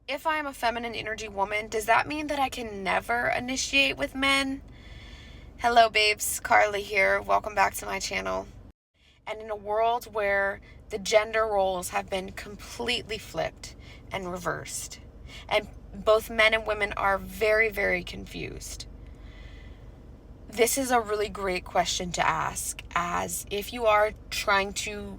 if I am a feminine energy woman, does that mean that I can never initiate with men? Hello, babes. Carly here. Welcome back to my channel. And in a world where the gender roles have been completely flipped and reversed, and both men and women are very, very confused, this is a really great question to ask, as if you are trying to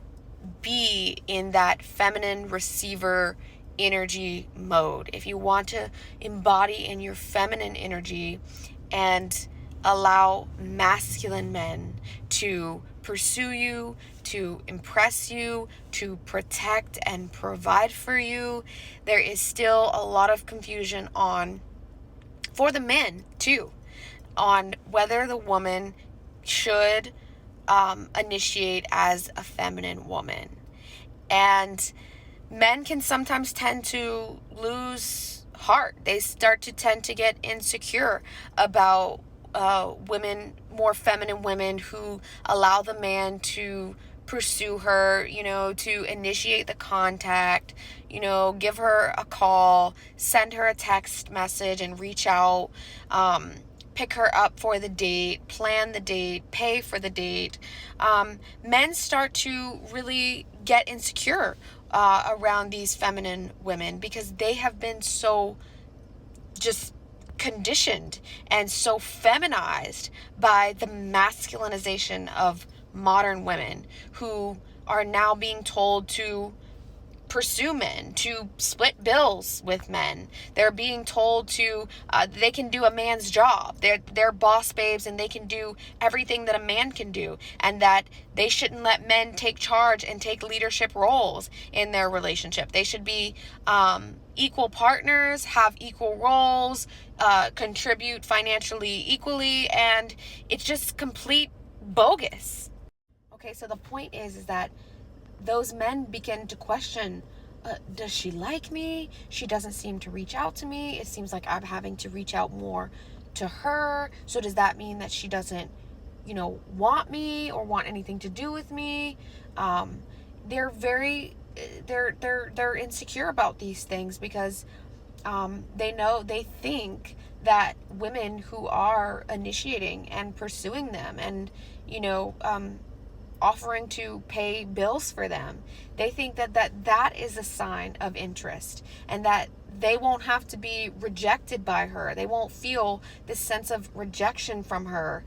be in that feminine receiver energy mode, if you want to embody in your feminine energy and allow masculine men to pursue you, to impress you, to protect and provide for you, there is still a lot of confusion for the men too, on whether the woman should initiate as a feminine woman. And men can sometimes tend to lose heart. They start to tend to get insecure about women, more feminine women, who allow the man to pursue her, to initiate the contact, give her a call, send her a text message and reach out, pick her up for the date, plan the date, pay for the date. Men start to really get insecure around these feminine women because they have been so just conditioned and so feminized by the masculinization of modern women, who are now being told to pursue men, to split bills with men. They're being told to they can do a man's job. They're boss babes and they can do everything that a man can do, and that they shouldn't let men take charge and take leadership roles in their relationship. They should be equal partners, have equal roles, contribute financially equally, and it's just complete bogus. Okay, so the point is that those men begin to question, does she like me? She doesn't seem to reach out to me. It seems like I'm having to reach out more to her. So does that mean that she doesn't, want me or want anything to do with me? They're insecure about these things because they think that women who are initiating and pursuing them and, offering to pay bills for them, they think that is a sign of interest, and that they won't have to be rejected by her. They won't feel this sense of rejection from her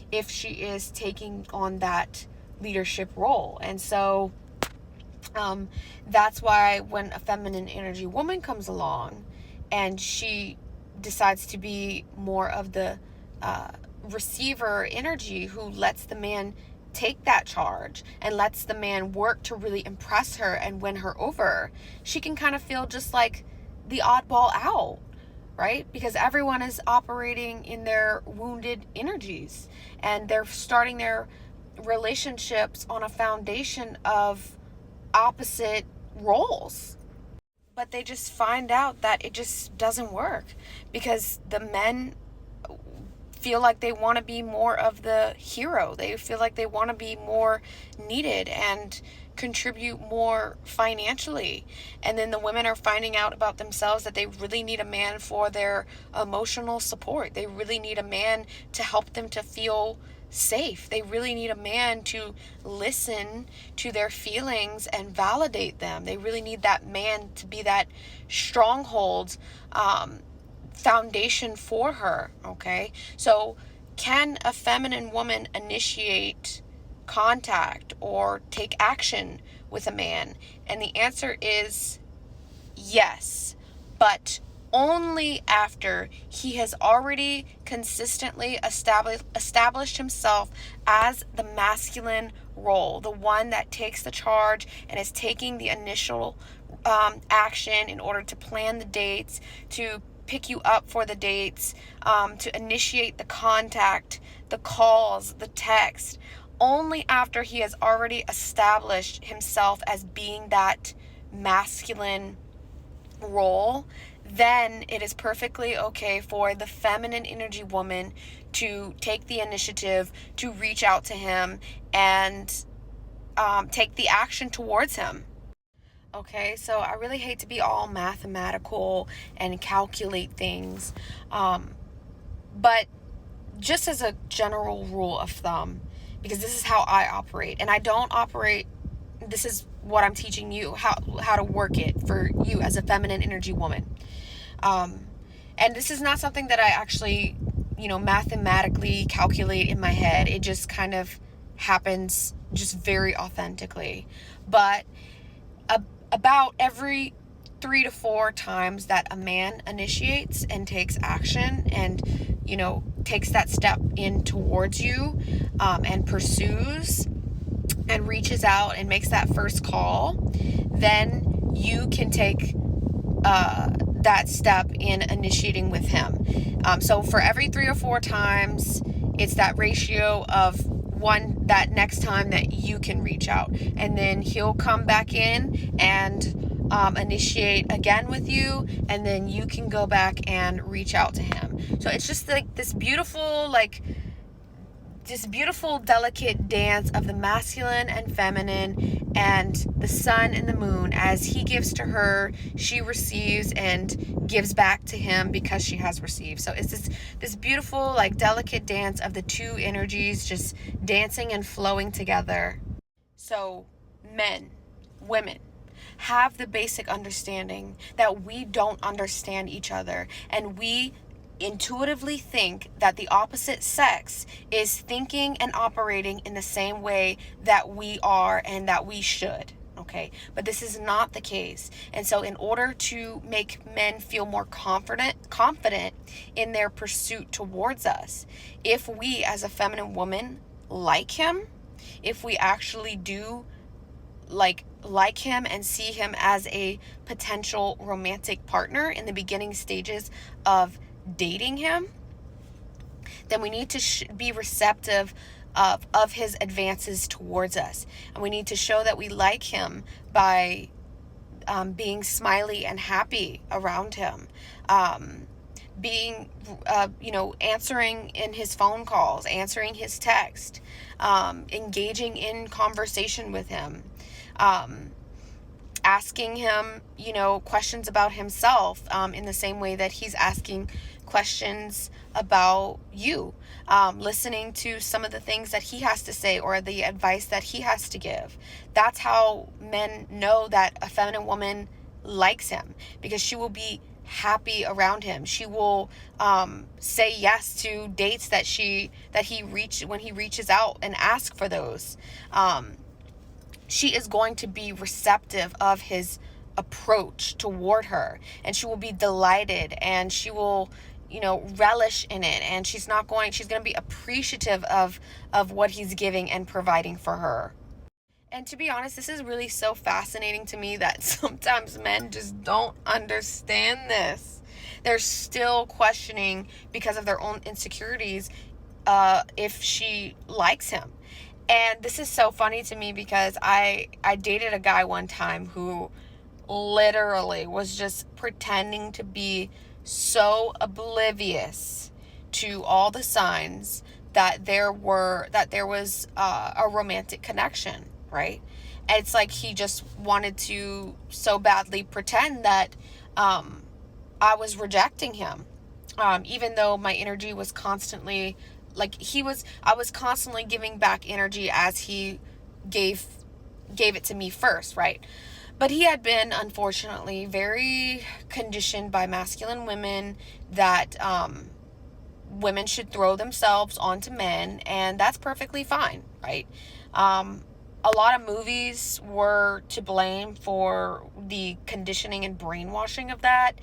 if she is taking on that leadership role. And so that's why when a feminine energy woman comes along and she decides to be more of the receiver energy, who lets the man take that charge and lets the man work to really impress her and win her over, she can kind of feel just like the oddball out, right? Because everyone is operating in their wounded energies, and they're starting their relationships on a foundation of opposite roles. But they just find out that it just doesn't work because the men feel like they want to be more of the hero. They feel like they want to be more needed and contribute more financially. And then the women are finding out about themselves that they really need a man for their emotional support. They really need a man to help them to feel safe. They really need a man to listen to their feelings and validate them. They really need that man to be that stronghold, foundation for her. Okay, so can a feminine woman initiate contact or take action with a man? And the answer is yes, but only after he has already consistently established himself as the masculine role, the one that takes the charge and is taking the initial action in order to plan the dates, to pick you up for the dates, to initiate the contact, the calls, the text. Only after he has already established himself as being that masculine role, then it is perfectly okay for the feminine energy woman to take the initiative, to reach out to him and take the action towards him. Okay, so I really hate to be all mathematical and calculate things. But just as a general rule of thumb, because this is how I operate, and I don't operate, this is what I'm teaching you, how to work it for you as a feminine energy woman. And this is not something that I actually, mathematically calculate in my head. It just kind of happens just very authentically. But about every 3 to 4 times that a man initiates and takes action and, takes that step in towards you, and pursues and reaches out and makes that first call, then you can take that step in initiating with him. So for every 3 or 4 times, it's that ratio of one, that next time that you can reach out, and then he'll come back in and initiate again with you, and then you can go back and reach out to him. So it's just like this beautiful, delicate dance of the masculine and feminine and the sun and the moon. As he gives to her, she receives and gives back to him because she has received. So it's this beautiful, delicate dance of the two energies just dancing and flowing together. So men, women, have the basic understanding that we don't understand each other, and we intuitively think that the opposite sex is thinking and operating in the same way that we are and that we should. Okay, but this is not the case. And so in order to make men feel more confident in their pursuit towards us, if we as a feminine woman like him, if we actually do like him and see him as a potential romantic partner in the beginning stages of dating him, then we need to be receptive of his advances towards us, and we need to show that we like him by being smiley and happy around him, being answering in his phone calls, answering his text, engaging in conversation with him, asking him, questions about himself, in the same way that he's asking questions about you, listening to some of the things that he has to say or the advice that he has to give. That's how men know that a feminine woman likes him, because she will be happy around him. She will say yes to dates when he reaches out and ask for those. She is going to be receptive of his approach toward her, and she will be delighted, and she will, relish in it, and she's going to be appreciative of what he's giving and providing for her. And to be honest, this is really so fascinating to me that sometimes men just don't understand this. They're still questioning, because of their own insecurities, if she likes him. And this is so funny to me, because I dated a guy one time who literally was just pretending to be so oblivious to all the signs that there was a romantic connection, right? And it's like he just wanted to so badly pretend that I was rejecting him, even though my energy was constantly I was constantly giving back energy as he gave it to me first, right? But he had been, unfortunately, very conditioned by masculine women that women should throw themselves onto men, and that's perfectly fine, right? A lot of movies were to blame for the conditioning and brainwashing of that.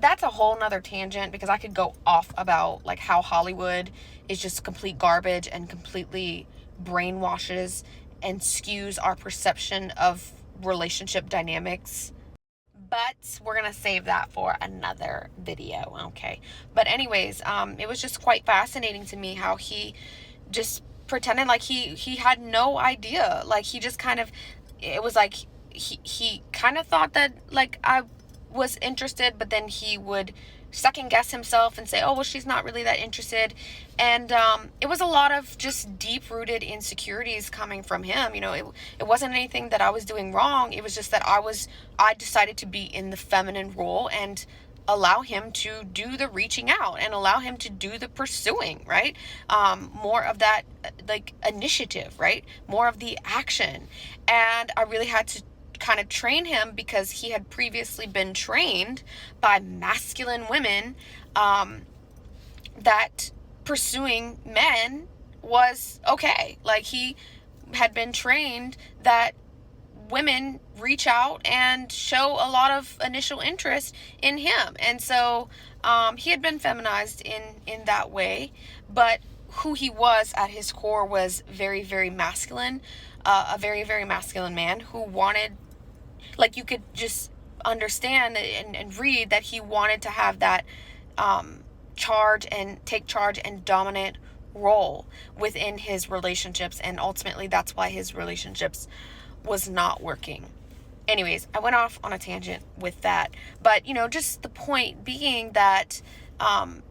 That's a whole nother tangent, because I could go off about how Hollywood is just complete garbage and completely brainwashes and skews our perception of relationship dynamics. But we're going to save that for another video, okay? But anyways, it was just quite fascinating to me how he just pretended like he had no idea. He just kind of, it was like he kind of thought that I was interested, but then he would second guess himself and say, oh, well, she's not really that interested. And it was a lot of just deep-rooted insecurities coming from him. It wasn't anything that I was doing wrong. It was just that I decided to be in the feminine role and allow him to do the reaching out and allow him to do the pursuing, right? More of that like initiative, right? More of the action. And I really had to kind of train him because he had previously been trained by masculine women that pursuing men was okay. Like, he had been trained that women reach out and show a lot of initial interest in him. And so he had been feminized in that way, but who he was at his core was very, very masculine, a very, very masculine man who wanted, like, you could just understand and read that he wanted to have that take charge and dominant role within his relationships. And ultimately, that's why his relationships was not working. Anyways, I went off on a tangent with that. But, just the point being that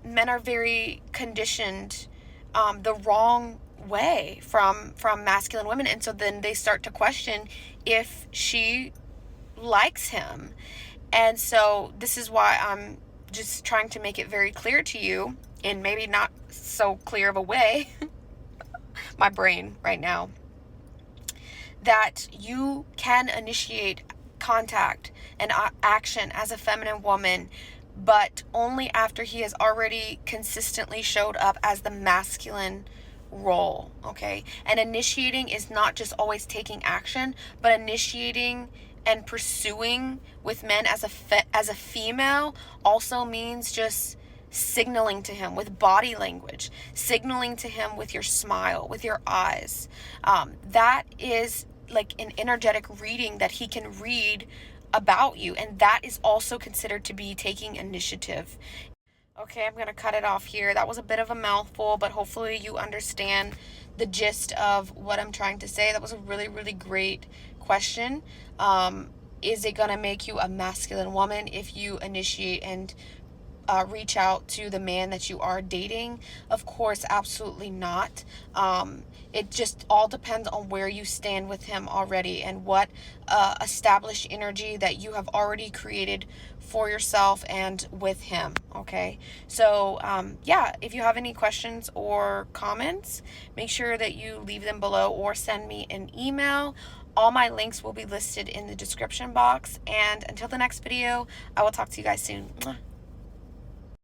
men are very conditioned the wrong way from masculine women. And so then they start to question if she likes him. And so this is why I'm just trying to make it very clear to you, in maybe not so clear of a way, my brain right now, that you can initiate contact and action as a feminine woman, but only after he has already consistently showed up as the masculine role, okay? And initiating is not just always taking action, but initiating and pursuing with men as a female also means just signaling to him with body language, signaling to him with your smile, with your eyes. That is like an energetic reading that he can read about you, and that is also considered to be taking initiative. Okay, I'm going to cut it off here. That was a bit of a mouthful, but hopefully you understand the gist of what I'm trying to say. That was a really, really great question. Is it going to make you a masculine woman if you initiate and reach out to the man that you are dating? Of course, absolutely not. It just all depends on where you stand with him already and what established energy that you have already created for yourself and with him. Okay, so if you have any questions or comments, make sure that you leave them below or send me an email. All my links will be listed in the description box. And until the next video, I will talk to you guys soon. Mwah.